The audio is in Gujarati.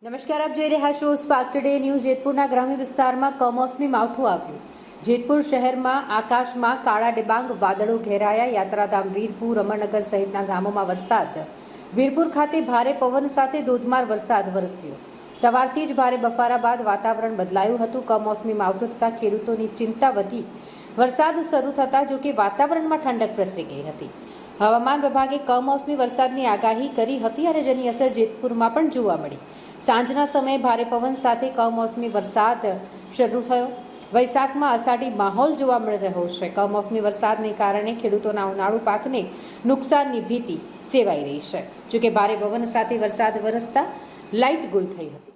નમસ્કાર, આપ જોઈ રહ્યા છો સ્પાર્ક ટુડે ન્યૂઝ। જેતપુરના ગ્રામ્ય વિસ્તારમાં કમોસમી માવઠું આવ્યું। જેતપુર શહેરમાં આકાશમાં કાળા ડિબાંગ વાદળો ઘેરાયા। યાત્રાધામ વીરપુર, અમરનગર સહિતના ગામોમાં વરસાદ। વીરપુર ખાતે ભારે પવન સાથે ધોધમાર વરસાદ વરસ્યો। સવારથી જ ભારે બફારા બાદ વાતાવરણ બદલાયું હતું। કમોસમી માવઠું થતાં ખેડૂતોની ચિંતા વધી। વરસાદ શરૂ થતાં જો કે વાતાવરણમાં ઠંડક પ્રસરી ગઈ હતી। હવામાન વિભાગે કમોસમી વરસાદની આગાહી કરી હતી અને જેની અસર જેતપુરમાં પણ જોવા મળી। સાંજના સમયે ભારે પવન સાથે કમોસમી વરસાદ શરૂ થયો। વૈશાખમાં અષાઢી માહોલ જોવા મળી રહ્યો છે। કમોસમી વરસાદને કારણે ખેડૂતોના ઉનાળુ પાકને નુકસાનની ભીતિ સેવાઈ રહી છે। જોકે ભારે પવન સાથે વરસાદ વરસતા લાઇટ ગુલ થઈ હતી।